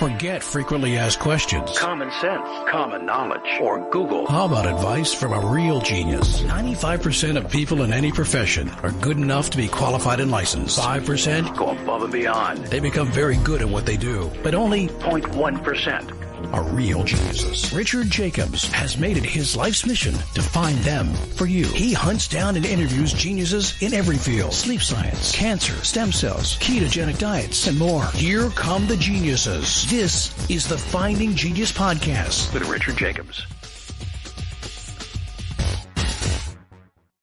Forget frequently asked questions. Common sense, common knowledge, or Google. How about advice from a real genius? 95% of people in any profession are good enough to be qualified and licensed. 5% go above and beyond. They become very good at what they do, but only 0.1% are real geniuses. Richard Jacobs has made it his life's mission to find them for you. He hunts down and interviews geniuses in every field: sleep science, cancer, stem cells, ketogenic diets, and more. Here come the geniuses. This is the Finding Genius Podcast with Richard Jacobs.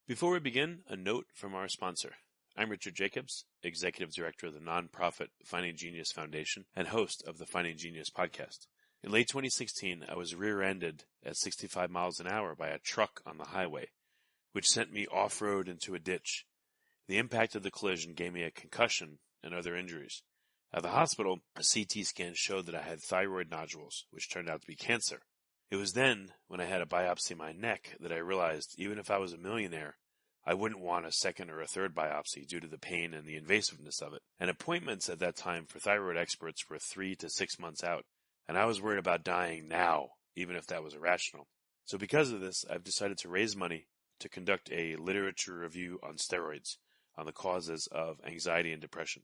Before we begin, a note from our sponsor. I'm Richard Jacobs, Executive Director of the nonprofit Finding Genius Foundation and host of the Finding Genius Podcast. In late 2016, I was rear-ended at 65 miles an hour by a truck on the highway, which sent me off-road into a ditch. The impact of the collision gave me a concussion and other injuries. At the hospital, a CT scan showed that I had thyroid nodules, which turned out to be cancer. It was then, when I had a biopsy of my neck, that I realized even if I was a millionaire, I wouldn't want a second or a third biopsy due to the pain and the invasiveness of it. And appointments at that time for thyroid experts were 3 to 6 months out. And I was worried about dying now, even if that was irrational. So because of this, I've decided to raise money to conduct a literature review on steroids, on the causes of anxiety and depression,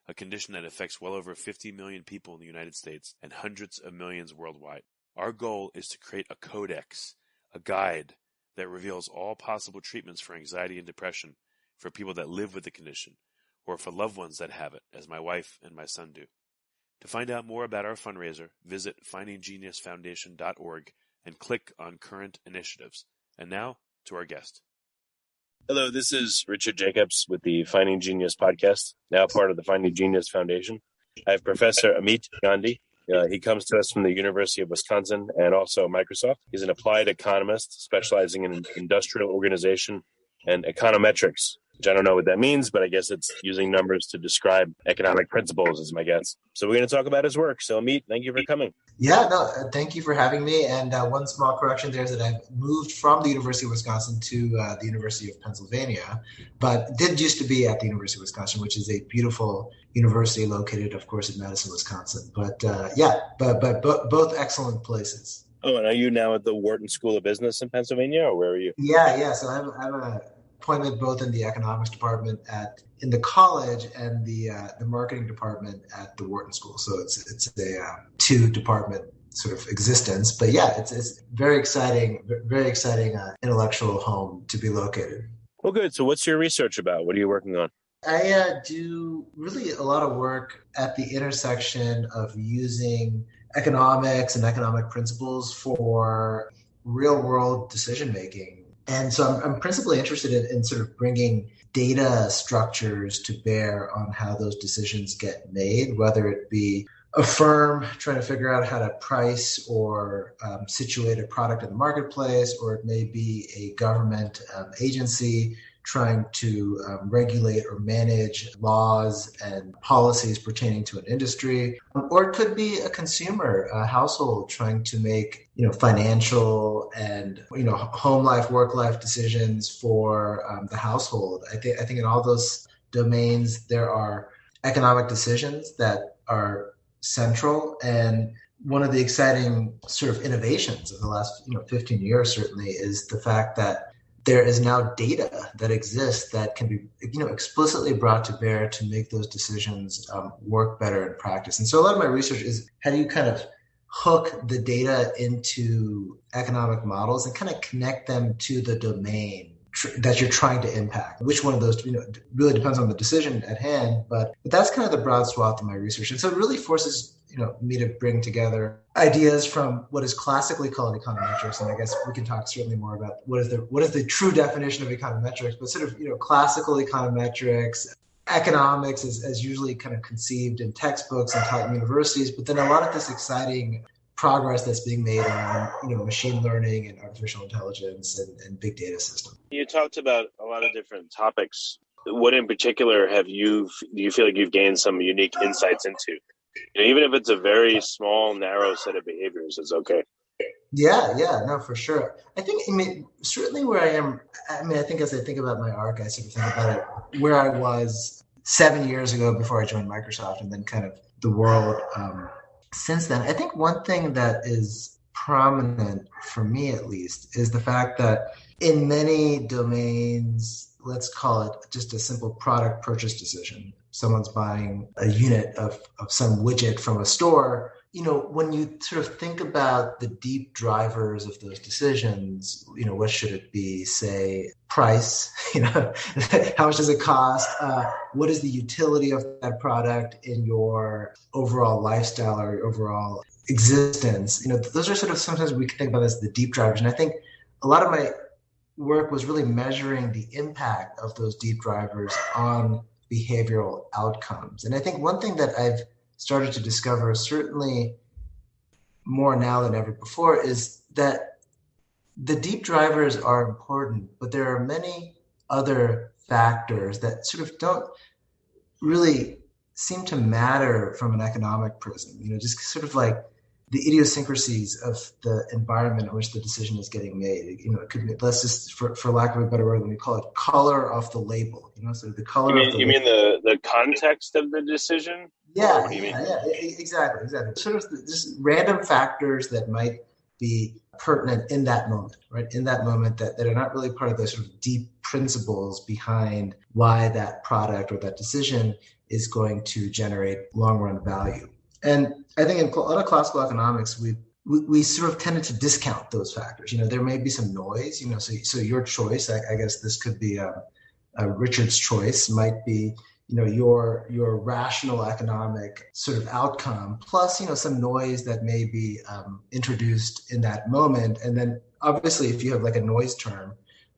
a condition that affects well over 50 million people in the United States and hundreds of millions worldwide. Our goal is to create a codex, a guide that reveals all possible treatments for anxiety and depression for people that live with the condition, or for loved ones that have it, as my wife and my son do. To find out more about our fundraiser, visit findinggeniusfoundation.org and click on current initiatives. And now, to our guest. Hello, this is Richard Jacobs with the Finding Genius Podcast, now part of the Finding Genius Foundation. I have Professor Amit Gandhi. He comes to us from the University of Wisconsin and also Microsoft. He's an applied economist specializing in industrial organization and econometrics, which I don't know what that means, but I guess it's using numbers to describe economic principles is my guess. So we're going to talk about his work. So Amit, thank you for coming. Yeah, no, thank you for having me. And one small correction there is that I've moved from the University of Wisconsin to the University of Pennsylvania, but did used to be at the University of Wisconsin, which is a beautiful university located, of course, in Madison, Wisconsin. But both excellent places. Oh, and are you now at the Wharton School of Business in Pennsylvania, or where are you? Yeah. So I'm an appointment both in the economics department in the college and the marketing department at the Wharton School. So it's a two department sort of existence. But yeah, it's very exciting intellectual home to be located. Well, good. So what's your research about? What are you working on? I do really a lot of work at the intersection of using economics and economic principles for real-world decision-making. And so I'm principally interested in sort of bringing data structures to bear on how those decisions get made, whether it be a firm trying to figure out how to price or situate a product in the marketplace, or it may be a government agency trying to regulate or manage laws and policies pertaining to an industry, or it could be a consumer, a household trying to make financial and home life, work life decisions for the household. I think in all those domains there are economic decisions that are central, and one of the exciting sort of innovations of the last 15 years certainly is the fact that there is now data that exists that can be explicitly brought to bear to make those decisions work better in practice. And so a lot of my research is how do you kind of hook the data into economic models and kind of connect them to the domain that you're trying to impact. Which one of those really depends on the decision at hand, but that's kind of the broad swath of my research. And so it really forces me to bring together ideas from what is classically called econometrics, and I guess we can talk certainly more about what is the true definition of econometrics, but sort of classical econometrics. Economics is usually kind of conceived in textbooks and taught in universities, but then a lot of this exciting progress that's being made on machine learning and artificial intelligence and big data systems. You talked about a lot of different topics. What in particular do you feel like you've gained some unique insights into? Even if it's a very small, narrow set of behaviors, it's okay. Yeah, no, for sure. Certainly where I am, I think as I think about my arc, I sort of think about it where I was 7 years ago before I joined Microsoft, and then kind of the world since then, I think one thing that is prominent for me at least is the fact that in many domains, let's call it just a simple product purchase decision. Someone's buying a unit of some widget from a store. When you sort of think about the deep drivers of those decisions, what should it be? Say, price, how much does it cost? What is the utility of that product in your overall lifestyle or your overall existence? Those are sort of sometimes we can think about as the deep drivers. And I think a lot of my work was really measuring the impact of those deep drivers on behavioral outcomes. And I think one thing that I've started to discover, certainly more now than ever before, is that the deep drivers are important, but there are many other factors that sort of don't really seem to matter from an economic prism, just sort of like the idiosyncrasies of the environment in which the decision is getting made. It could be, let's just, for lack of a better word, let me call it color of the label. So the color of the you label. mean the context of the decision? Yeah, exactly. Sort of just random factors that might be pertinent in that moment, right? In that moment that are not really part of the sort of deep principles behind why that product or that decision is going to generate long-run value. And I think in a lot of classical economics, we sort of tended to discount those factors. There may be some noise, so your choice, I guess this could be Richard's choice, might be, your rational economic sort of outcome, plus, some noise that may be introduced in that moment. And then obviously, if you have like a noise term,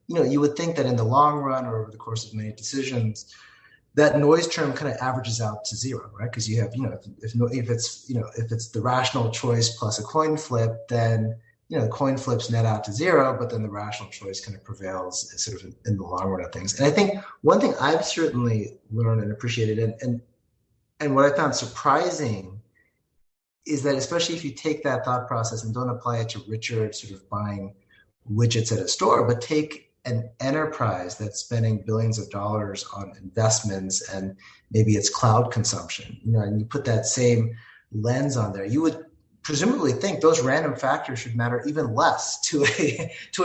you would think that in the long run or over the course of many decisions, that noise term kind of averages out to zero, right? Because you have, if it's the rational choice plus a coin flip, then the coin flips net out to zero, but then the rational choice kind of prevails sort of in the long run of things. And I think one thing I've certainly learned and appreciated, and what I found surprising, is that especially if you take that thought process and don't apply it to Richard sort of buying widgets at a store, but take an enterprise that's spending billions of dollars on investments and maybe it's cloud consumption, and you put that same lens on there, you would presumably think those random factors should matter even less to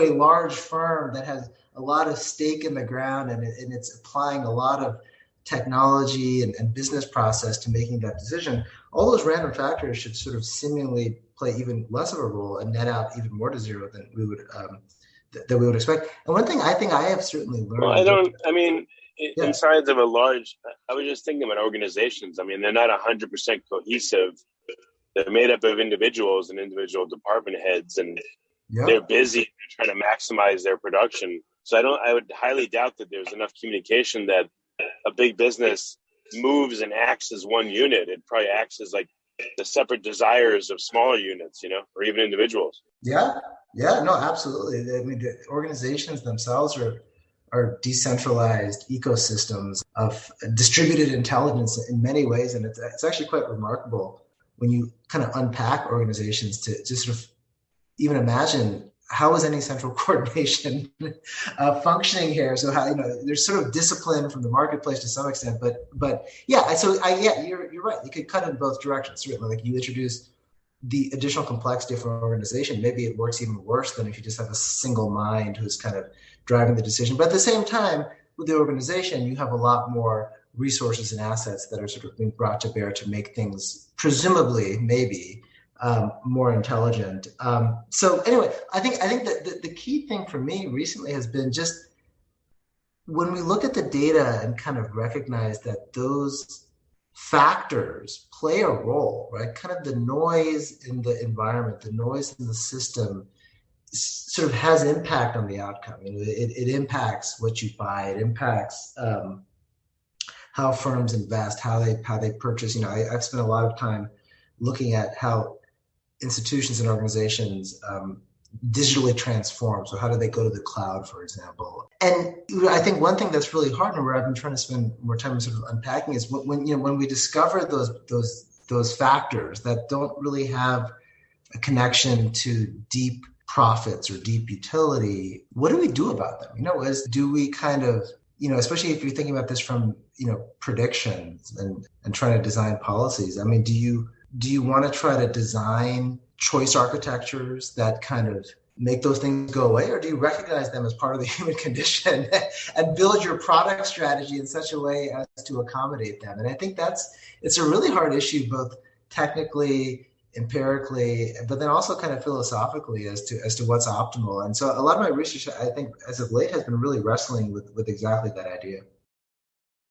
a large firm that has a lot of stake in the ground and it's applying a lot of technology and business process to making that decision. All those random factors should sort of seemingly play even less of a role and net out even more to zero than we would expect. And one thing I think I have certainly learned. Inside of a large, I was just thinking about organizations. They're not 100% cohesive. They're made up of individuals and individual department heads, and they're busy trying to maximize their production. So I would highly doubt that there's enough communication that a big business moves and acts as one unit. It probably acts as like the separate desires of smaller units, or even individuals. Yeah, no, absolutely. The organizations themselves are decentralized ecosystems of distributed intelligence in many ways, and it's actually quite remarkable when you kind of unpack organizations to just sort of even imagine how is any central coordination functioning here. So how there's sort of discipline from the marketplace to some extent, but you're right. You could cut in both directions. Certainly, like you introduce the additional complexity for an organization. Maybe it works even worse than if you just have a single mind who's kind of driving the decision. But at the same time, with the organization, you have a lot more resources and assets that are sort of being brought to bear to make things presumably, maybe, more intelligent. So anyway, I think that the key thing for me recently has been just when we look at the data and kind of recognize that those factors play a role, right? Kind of the noise in the environment, the noise in the system sort of has impact on the outcome. It impacts what you buy. It impacts how firms invest, how they purchase. I've spent a lot of time looking at how institutions and organizations digitally transform. So how do they go to the cloud, for example? And I think one thing that's really hard and where I've been trying to spend more time sort of unpacking is when we discover those factors that don't really have a connection to deep profits or deep utility, what do we do about them? Do we kind of, especially if you're thinking about this from, predictions and trying to design policies, do you Do you want to try to design choice architectures that kind of make those things go away, or do you recognize them as part of the human condition and build your product strategy in such a way as to accommodate them? And I think it's a really hard issue, both technically, empirically, but then also kind of philosophically as to what's optimal. And so a lot of my research, I think, as of late, has been really wrestling with exactly that idea.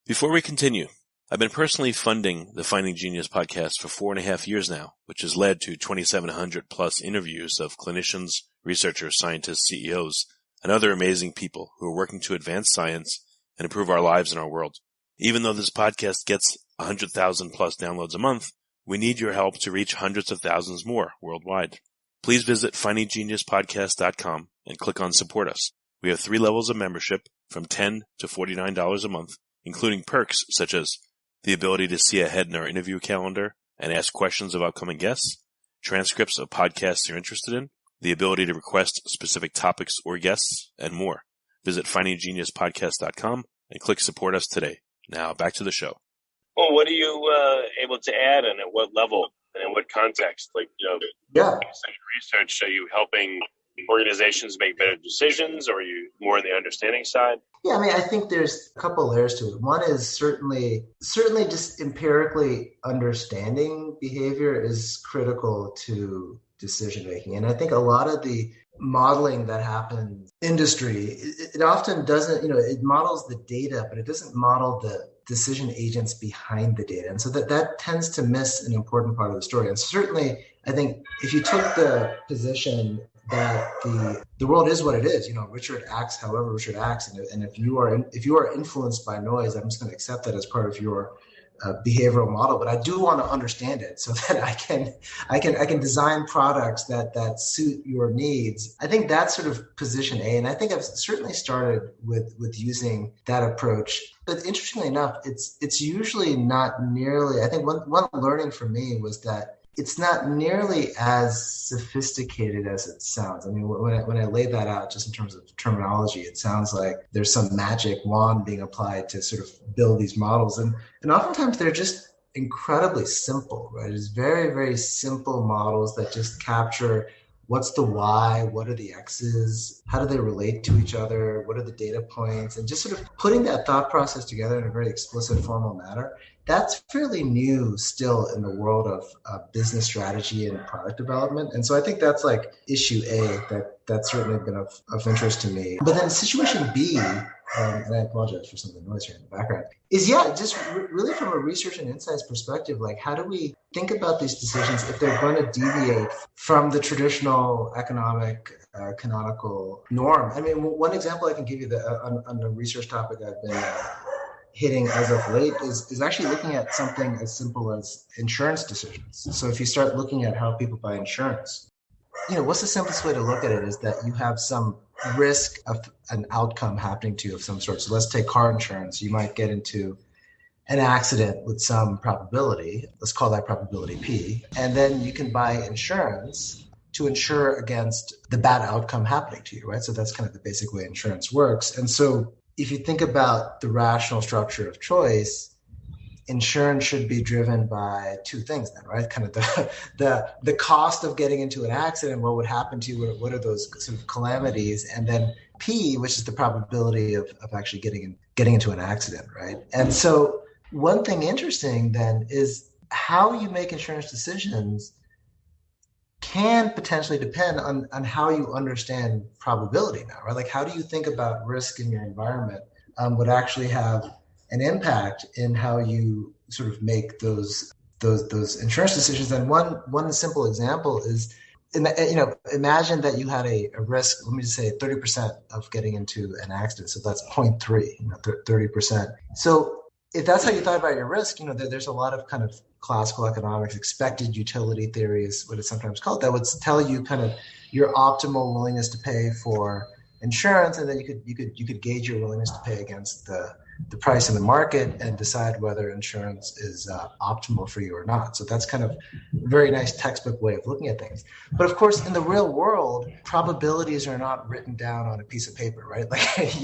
Before we continue, I've been personally funding the Finding Genius podcast for 4.5 years now, which has led to 2,700 plus interviews of clinicians, researchers, scientists, CEOs, and other amazing people who are working to advance science and improve our lives and our world. Even though this podcast gets 100,000 plus downloads a month, we need your help to reach hundreds of thousands more worldwide. Please visit findinggeniuspodcast.com and click on Support Us. We have 3 levels of membership from $10 to $49 a month, including perks such as the ability to see ahead in our interview calendar and ask questions of upcoming guests, transcripts of podcasts you're interested in, the ability to request specific topics or guests, and more. Visit findinggeniuspodcast.com and click Support Us today. Now back to the show. Well, what are you able to add, and at what level, and in what context? Research, are you helping organizations make better decisions, or are you more on the understanding side? Yeah, I mean, I think there's a couple layers to it. One is certainly just empirically understanding behavior is critical to decision making. And I think a lot of the modeling that happens in industry, it often doesn't, it models the data, but it doesn't model the decision agents behind the data. And so that tends to miss an important part of the story. And certainly, I think if you took the position that the world is what it is, Richard acts however Richard acts, and if you are influenced by noise, I'm just going to accept that as part of your behavioral model. But I do want to understand it so that I can design products that suit your needs. I think that's sort of position A, and I think I've certainly started with using that approach. But interestingly enough, it's usually not nearly. I think one learning for me was that it's not nearly as sophisticated as it sounds. I mean, when I lay that out, just in terms of terminology, it sounds like there's some magic wand being applied to sort of build these models. And oftentimes they're just incredibly simple, right? It's very, very simple models that just capture what's the why, what are the x's, how do they relate to each other, what are the data points, and just sort of putting that thought process together in a very explicit, formal manner. That's fairly new still in the world of business strategy and product development. And so I think that's like issue A, that's certainly been of interest to me. But then situation B, and I apologize for some of the noise here in the background, is just really from a research and insights perspective, like how do we think about these decisions if they're going to deviate from the traditional economic canonical norm? I mean, one example I can give you on the research topic I've been hitting as of late is actually looking at something as simple as insurance decisions. So if you start looking at how people buy insurance, what's the simplest way to look at it is that you have some risk of an outcome happening to you of some sort. So let's take car insurance. You might get into an accident with some probability. Let's call that probability P. And then you can buy insurance to insure against the bad outcome happening to you, right? So that's kind of the basic way insurance works. And so if you think about the rational structure of choice, insurance should be driven by 2 things then, right? Kind of the cost of getting into an accident, what would happen to you, what are those sort of calamities, and then P, which is the probability of actually getting into an accident, right? And so one thing interesting then is how you make insurance decisions can potentially depend on how you understand probability now, right? Like how do you think about risk in your environment would actually have an impact in how you sort of make those insurance decisions. And one simple example is, imagine that you had a risk, let me just say 30% of getting into an accident. So that's 0.3, 30%. So if that's how you thought about your risk, there's a lot of kind of classical economics, expected utility theory is what it's sometimes called, that would tell you kind of your optimal willingness to pay for insurance, and then you could gauge your willingness to pay against the price in the market and decide whether insurance is optimal for you or not. So that's kind of a very nice textbook way of looking at things. But of course, in the real world, probabilities are not written down on a piece of paper, right? Like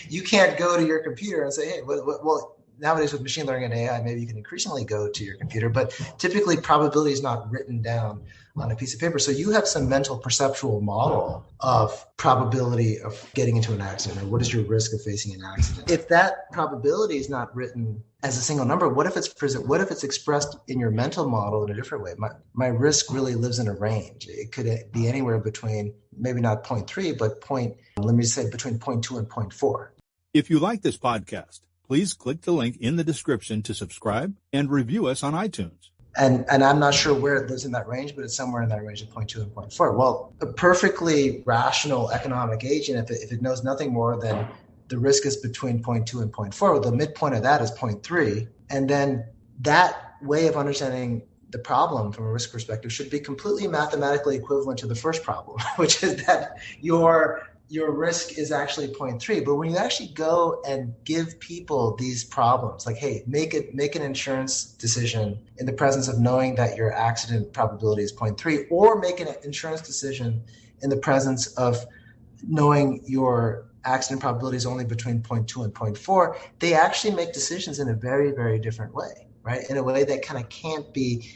you can't go to your computer and say, hey, well, nowadays with machine learning and AI, maybe you can increasingly go to your computer, but typically probability is not written down on a piece of paper. So you have some mental perceptual model of probability of getting into an accident, or what is your risk of facing an accident. If that probability is not written as a single number, what if it's expressed in your mental model in a different way? My risk really lives in a range. It could be anywhere between maybe not 0.3, but between 0.2 and 0.4. If you like this podcast, please click the link in the description to subscribe and review us on iTunes. And I'm not sure where it lives in that range, but it's somewhere in that range of 0.2 and 0.4. Well, a perfectly rational economic agent, if it knows nothing more than the risk is between 0.2 and 0.4, well, the midpoint of that is 0.3. And then that way of understanding the problem from a risk perspective should be completely mathematically equivalent to the first problem, which is that your risk is actually 0.3. But when you actually go and give people these problems, like, hey, make an insurance decision in the presence of knowing that your accident probability is 0.3, or make an insurance decision in the presence of knowing your accident probability is only between 0.2 and 0.4, they actually make decisions in a very, very different way, right? In a way that kind of can't be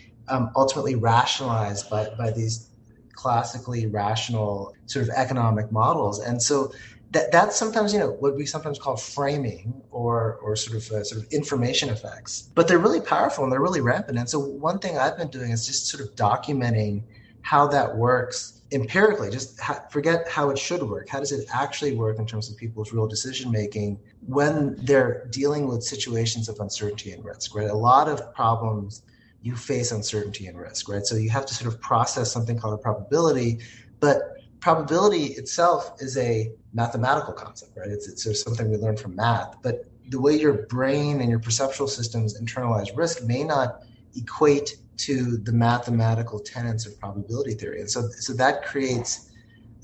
ultimately rationalized by these classically rational sort of economic models. And so that's sometimes, what we sometimes call framing or sort of information effects. But they're really powerful and they're really rampant. And so one thing I've been doing is just sort of documenting how that works empirically. Just forget how it should work. How does it actually work in terms of people's real decision making when they're dealing with situations of uncertainty and risk, right? A lot of problems you face uncertainty and risk, right? So you have to sort of process something called a probability, but probability itself is a mathematical concept, right? It's sort of something we learn from math, but the way your brain and your perceptual systems internalize risk may not equate to the mathematical tenets of probability theory. And so that creates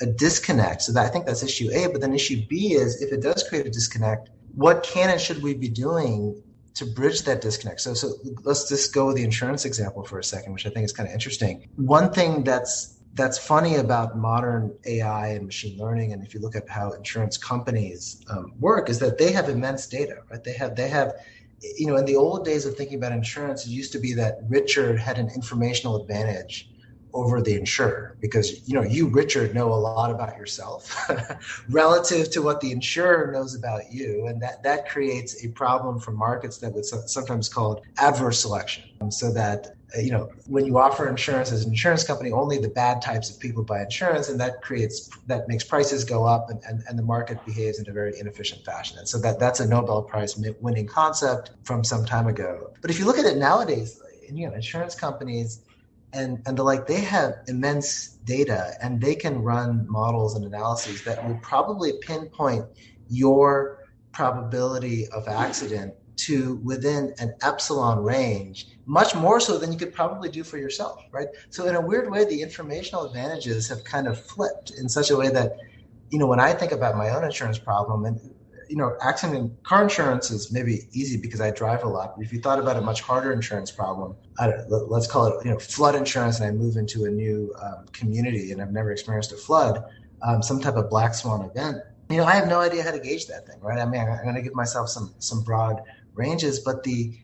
a disconnect. So I think that's issue A, but then issue B is, if it does create a disconnect, what can and should we be doing to bridge that disconnect? So let's just go with the insurance example for a second, which I think is kind of interesting. One thing that's funny about modern AI and machine learning, and if you look at how insurance companies work, is that they have immense data, right? They have, in the old days of thinking about insurance, it used to be that Richard had an informational advantage over the insurer because, you, Richard, know a lot about yourself relative to what the insurer knows about you. And that creates a problem for markets that would sometimes called adverse selection. So that, when you offer insurance as an insurance company, only the bad types of people buy insurance, and that makes prices go up and the market behaves in a very inefficient fashion. And so that's a Nobel Prize winning concept from some time ago. But if you look at it nowadays, insurance companies and the like, they have immense data and they can run models and analyses that will probably pinpoint your probability of accident to within an epsilon range, much more so than you could probably do for yourself, right? So in a weird way, the informational advantages have kind of flipped in such a way that, when I think about my own insurance problem, and accident and car insurance is maybe easy because I drive a lot. But if you thought about a much harder insurance problem, let's call it, flood insurance, and I move into a new community and I've never experienced a flood, some type of black swan event, I have no idea how to gauge that thing, right? I mean, I'm going to give myself some broad ranges, but the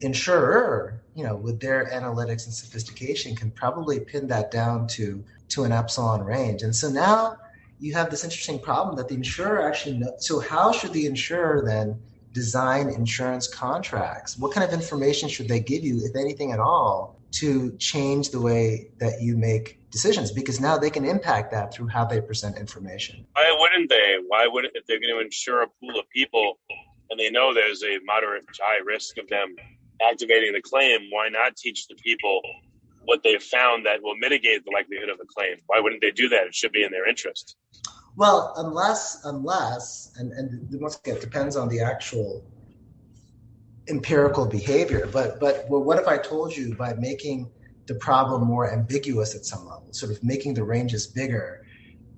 insurer, with their analytics and sophistication, can probably pin that down to an epsilon range. And so now you have this interesting problem that the insurer actually knows. So how should the insurer then design insurance contracts? What kind of information should they give you, if anything at all, to change the way that you make decisions? Because now they can impact that through how they present information. Why wouldn't they? If they're going to insure a pool of people and they know there's a moderate to high risk of them activating the claim, why not teach the people what they've found that will mitigate the likelihood of a claim? Why wouldn't they do that? It should be in their interest. Well, unless, and once again, it depends on the actual empirical behavior. But what if I told you, by making the problem more ambiguous at some level, sort of making the ranges bigger,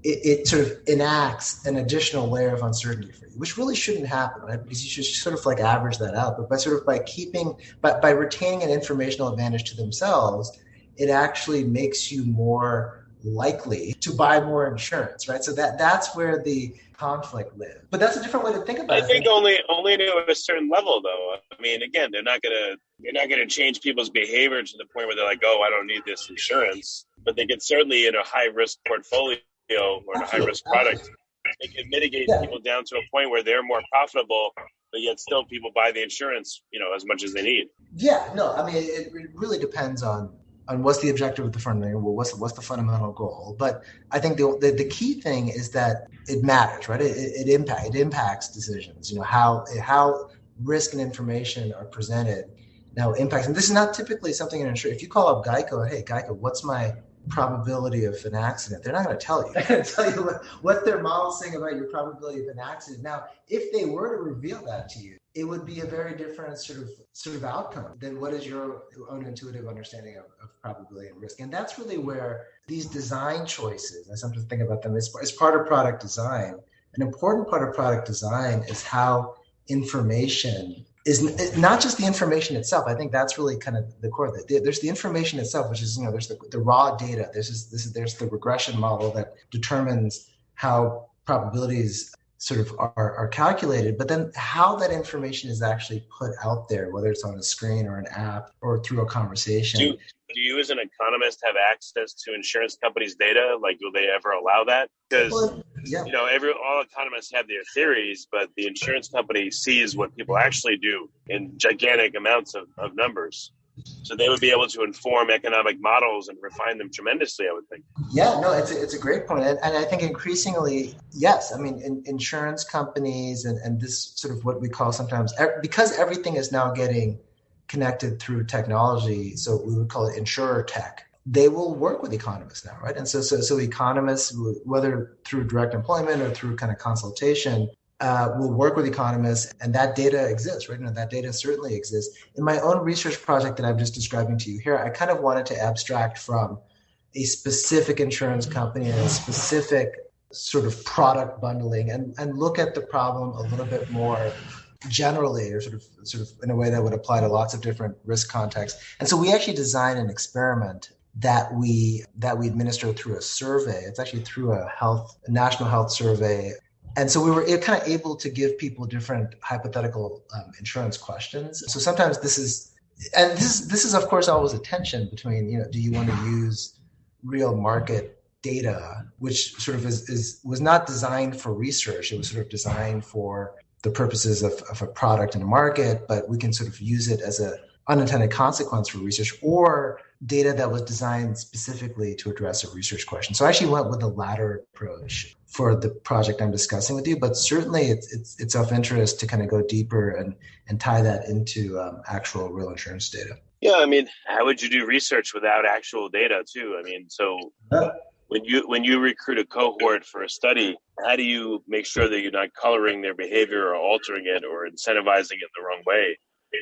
it sort of enacts an additional layer of uncertainty for you, which really shouldn't happen, right? Because you should sort of like average that out. But by retaining an informational advantage to themselves, it actually makes you more likely to buy more insurance, right? So that's where the conflict lives. But that's a different way to think about it. I think only to a certain level, though. I mean, again, you're not gonna change people's behavior to the point where they're like, oh, I don't need this insurance. But they can certainly, in a high risk portfolio or in a high risk product, they can mitigate people down to a point where they're more profitable, but yet still people buy the insurance, as much as they need. Yeah, no, I mean, it really depends on what's the objective of the funding, what's the fundamental goal. But I think the key thing is that it matters, right? It impacts decisions. How risk and information are presented now impacts. And this is not typically something in insurance. If you call up Geico, hey Geico, what's my probability of an accident? They're not going to tell you. They're going to tell you what their model's saying about your probability of an accident. Now, if they were to reveal that to you, it would be a very different sort of outcome than what is your own intuitive understanding of probability and risk. And that's really where these design choices, I sometimes think about them as part of product design. An important part of product design is how information is not just the information itself. I think that's really kind of the core of it. There's the information itself, which is, there's the raw data. There's the regression model that determines how probabilities sort of are calculated, but then how that information is actually put out there, whether it's on a screen or an app or through a conversation. Do you as an economist have access to insurance companies' data? Like, will they ever allow that? Because, all economists have their theories, but the insurance company sees what people actually do in gigantic amounts of numbers. So they would be able to inform economic models and refine them tremendously, I would think. Yeah, no, it's a great point. And I think increasingly, yes, I mean, insurance companies and this sort of what we call sometimes, because everything is now getting connected through technology, so we would call it insurer tech. They will work with economists now, right? And so economists, whether through direct employment or through kind of consultation, will work with economists, and that data exists, right? That data certainly exists. In my own research project that I'm just describing to you here, I kind of wanted to abstract from a specific insurance company and a specific sort of product bundling and look at the problem a little bit more generally, or sort of in a way that would apply to lots of different risk contexts. And so we actually designed an experiment that we administer through a survey. It's actually through a national health survey. And so we were kind of able to give people different hypothetical insurance questions. So sometimes this is of course always a tension between, do you want to use real market data, which sort of was not designed for research. It was sort of designed for the purposes of a product in a market, but we can sort of use it as a unintended consequence for research, or data that was designed specifically to address a research question. So I actually went with the latter approach for the project I'm discussing with you, but certainly it's of interest to kind of go deeper and tie that into actual real insurance data. Yeah, I mean, how would you do research without actual data too? I mean, so when you recruit a cohort for a study, how do you make sure that you're not coloring their behavior or altering it or incentivizing it the wrong way?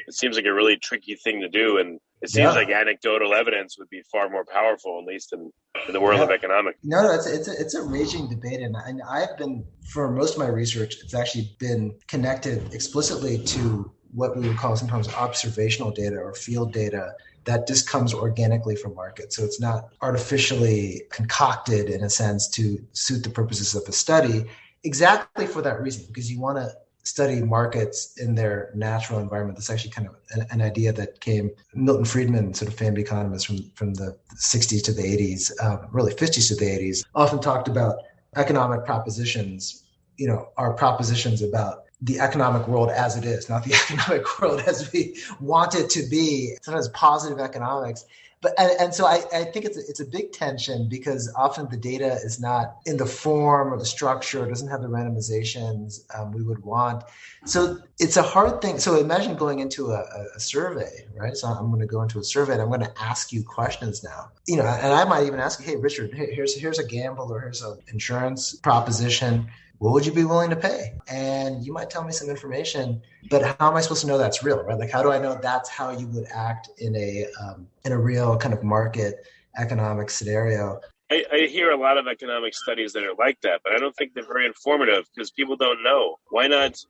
It seems like a really tricky thing to do, and it seems like anecdotal evidence would be far more powerful, at least in the world of economics. No, it's a raging debate, and I've been, for most of my research, it's actually been connected explicitly to what we would call sometimes observational data or field data that just comes organically from markets. So it's not artificially concocted in a sense to suit the purposes of the study, exactly for that reason, because you want to study markets in their natural environment. That's actually kind of an idea that came, Milton Friedman, sort of famed economist from the 60s to the 80s, really 50s to the 80s, often talked about economic propositions, are propositions about the economic world as it is, not the economic world as we want it to be, sometimes positive economics. But and so I think it's a big tension, because often the data is not in the form or the structure, it doesn't have the randomizations we would want. So it's a hard thing. So imagine going into a survey, right? So I'm going to go into a survey and I'm going to ask you questions now, and I might even ask you, hey, Richard, here's a gamble, or here's an insurance proposition. What would you be willing to pay? And you might tell me some information, but how am I supposed to know that's real, right? Like, how do I know that's how you would act in a real kind of market economic scenario? I hear a lot of economic studies that are like that, but I don't think they're very informative because people don't know. Why not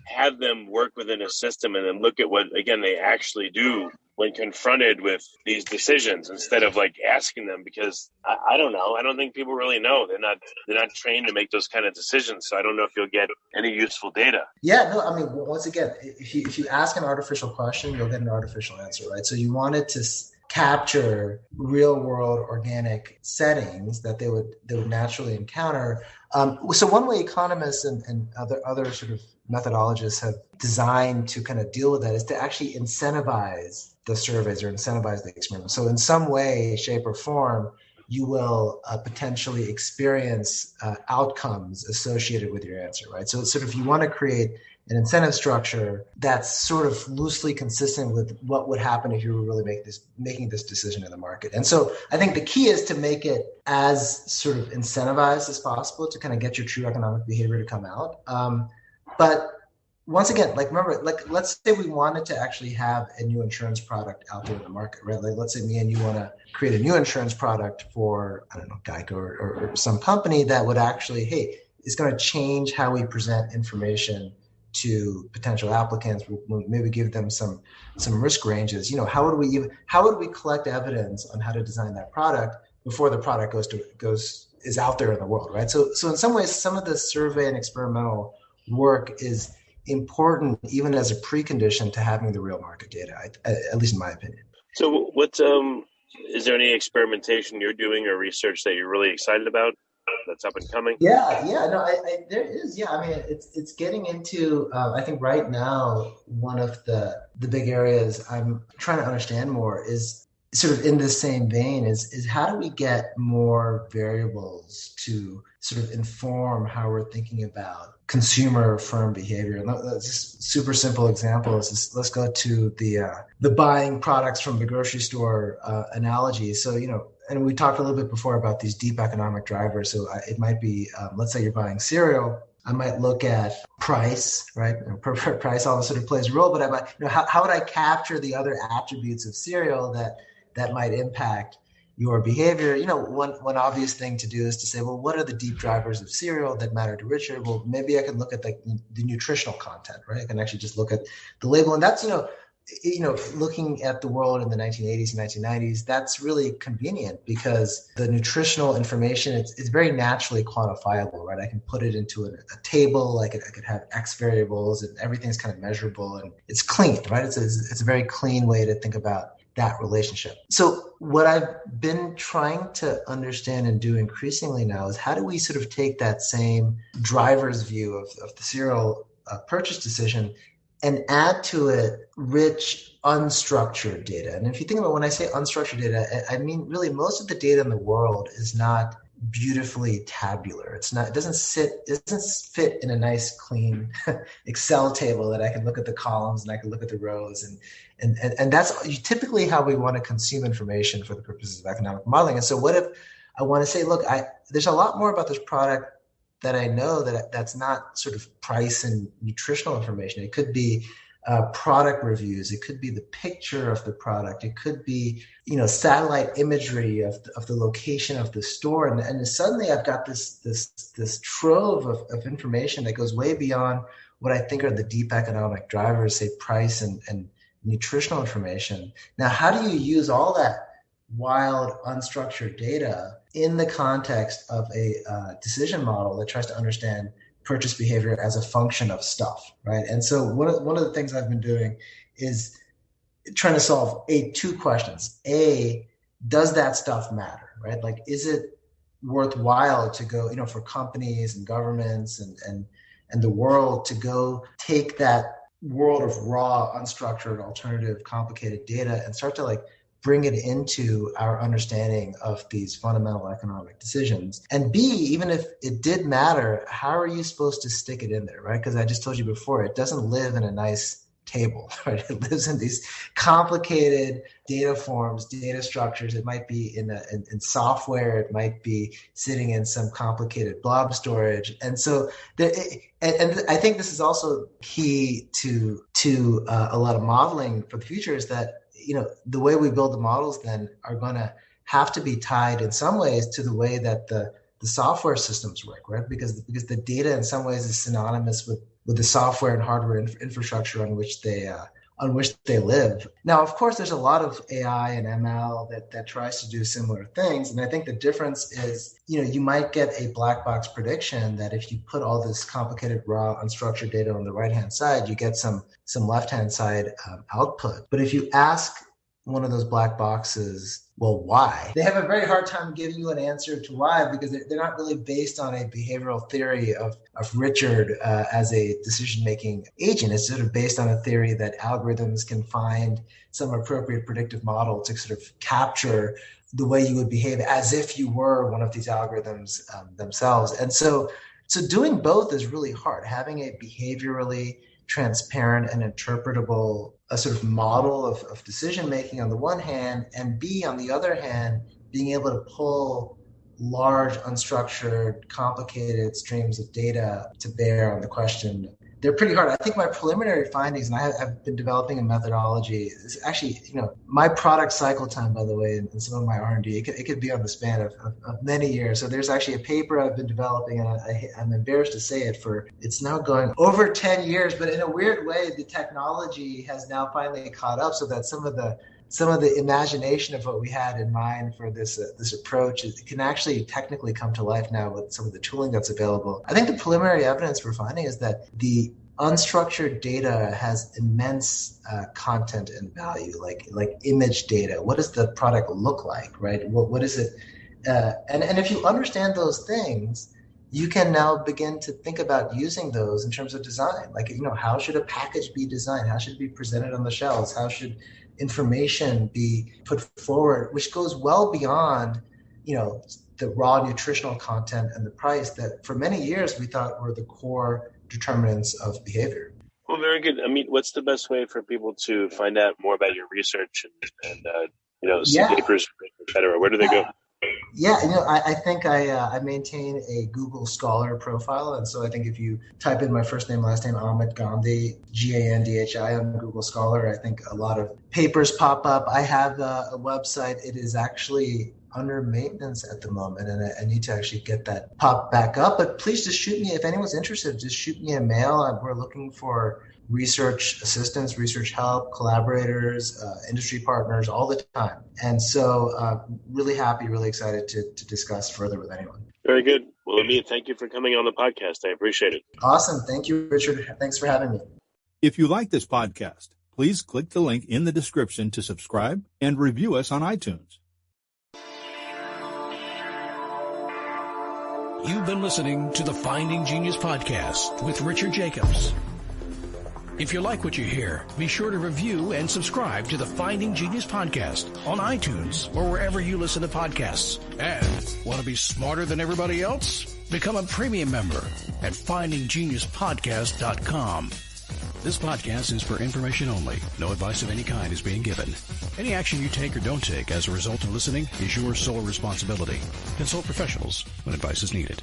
have them work within a system and then look at what, again, they actually do when confronted with these decisions, instead of like asking them, because I don't know. I don't think people really know. They're not trained to make those kind of decisions. So I don't know if you'll get any useful data. Yeah, no, I mean, once again, if you ask an artificial question, you'll get an artificial answer, right? So you want it to capture real world organic settings that they would naturally encounter. So one way economists and other sort of methodologists have designed to kind of deal with that is to actually incentivize the surveys or incentivize the experiments. So in some way, shape, or form, you will potentially experience outcomes associated with your answer, right? So sort of you want to create an incentive structure that's sort of loosely consistent with what would happen if you were really making this decision in the market. And so I think the key is to make it as sort of incentivized as possible to kind of get your true economic behavior to come out. But once again, like remember, like let's say we wanted to actually have a new insurance product out there in the market, right? Like let's say me and you want to create a new insurance product for, I don't know, Geico or some company that would actually, hey, it's going to change how we present information to potential applicants. We'll maybe give them some risk ranges. You know, how would we collect evidence on how to design that product before the product is out there in the world, right? So in some ways, some of the survey and experimental work is important even as a precondition to having the real market data, at least in my opinion. So what's is there any experimentation you're doing or research that you're really excited about that's up and coming? Yeah, no, there is. Yeah, I mean, it's getting into. I think right now one of the big areas I'm trying to understand more is sort of in this same vein is how do we get more variables to sort of inform how we're thinking about consumer firm behavior. And just super simple example is this, let's go to the buying products from the grocery store analogy. So, you know, and we talked a little bit before about these deep economic drivers. So it might be, let's say you're buying cereal. I might look at price, right? Price all sort of plays a role, but I might, you know, how would I capture the other attributes of cereal that might impact your behavior? You know, one obvious thing to do is to say, well, what are the deep drivers of cereal that matter to Richard? Well, maybe I can look at the nutritional content, right? I can actually just look at the label, and that's, you know, looking at the world in the 1980s and 1990s, that's really convenient because the nutritional information, it's very naturally quantifiable, right? I can put it into a table, I could have X variables, and everything's kind of measurable, and it's clean, right? It's a very clean way to think about that relationship. So what I've been trying to understand and do increasingly now is how do we sort of take that same driver's view of the cereal purchase decision and add to it rich, unstructured data. And if you think about when I say unstructured data, I mean really most of the data in the world is not beautifully tabular. It doesn't fit in a nice, clean Excel table that I can look at the columns and I can look at the rows. And that's typically how we want to consume information for the purposes of economic modeling. And so what if I want to say, look, there's a lot more about this product that I know that's not sort of price and nutritional information. It could be product reviews. It could be the picture of the product. It could be, you know, satellite imagery of the location of the store. And suddenly I've got this trove of information that goes way beyond what I think are the deep economic drivers, say price and nutritional information. Now, how do you use all that wild, unstructured data in the context of a decision model that tries to understand purchase behavior as a function of stuff, right? And so one of the things I've been doing is trying to solve two questions. A, does that stuff matter, right? Like, is it worthwhile to go, you know, for companies and governments and the world to go take that world of raw, unstructured, alternative, complicated data and start to like bring it into our understanding of these fundamental economic decisions? And B, even if it did matter, how are you supposed to stick it in there, right? Because I just told you before, it doesn't live in a nice table, right? It lives in these complicated data forms, data structures. It might be in software. It might be sitting in some complicated blob storage. And so, and I think this is also key to a lot of modeling for the future is that, you know, the way we build the models then are going to have to be tied in some ways to the way that the software systems work, right? Because the data in some ways is synonymous with the software and hardware infrastructure on which they live. Now, of course, there's a lot of AI and ML that tries to do similar things. And I think the difference is, you might get a black box prediction that if you put all this complicated, raw, unstructured data on the right-hand side, you get some left-hand side output. But if you ask one of those black boxes, well, why? They have a very hard time giving you an answer to why, because they're not really based on a behavioral theory of Richard as a decision-making agent. It's sort of based on a theory that algorithms can find some appropriate predictive model to sort of capture the way you would behave as if you were one of these algorithms themselves. And so doing both is really hard. Having a behaviorally transparent and interpretable a sort of model of decision making on the one hand, and B, on the other hand, being able to pull large, unstructured, complicated streams of data to bear on the question. They're pretty hard. I think my preliminary findings, and I've been developing a methodology, is actually, my product cycle time, by the way, in some of my R&D, it could be on the span of many years. So there's actually a paper I've been developing, and I'm embarrassed to say it's now going over 10 years, but in a weird way, the technology has now finally caught up so that some of the imagination of what we had in mind for this approach, it can actually technically come to life now with some of the tooling that's available. I think the preliminary evidence we're finding is that the unstructured data has immense content and value, like image data. What does the product look like, right? What is it? And if you understand those things, you can now begin to think about using those in terms of design. Like, how should a package be designed? How should it be presented on the shelves? How should information be put forward, which goes well beyond, the raw nutritional content and the price that for many years we thought were the core determinants of behavior. Well, very good. What's the best way for people to find out more about your research and see papers, et cetera? Where do they go? Yeah, I think I maintain a Google Scholar profile. And so I think if you type in my first name, last name, Amit Gandhi, Gandhi on Google Scholar, I think a lot of papers pop up. I have a website. It is actually under maintenance at the moment, and I need to actually get that pop back up. But please just shoot me, if anyone's interested, just shoot me a mail. We're looking for research assistants, research help, collaborators, industry partners all the time. And so really happy, really excited to discuss further with anyone. Very good. Well, Amit, thank you for coming on the podcast. I appreciate it. Awesome. Thank you, Richard. Thanks for having me. If you like this podcast, please click the link in the description to subscribe and review us on iTunes. You've been listening to the Finding Genius podcast with Richard Jacobs. If you like what you hear, be sure to review and subscribe to the Finding Genius podcast on iTunes or wherever you listen to podcasts. And want to be smarter than everybody else? Become a premium member at findinggeniuspodcast.com. This podcast is for information only. No advice of any kind is being given. Any action you take or don't take as a result of listening is your sole responsibility. Consult professionals when advice is needed.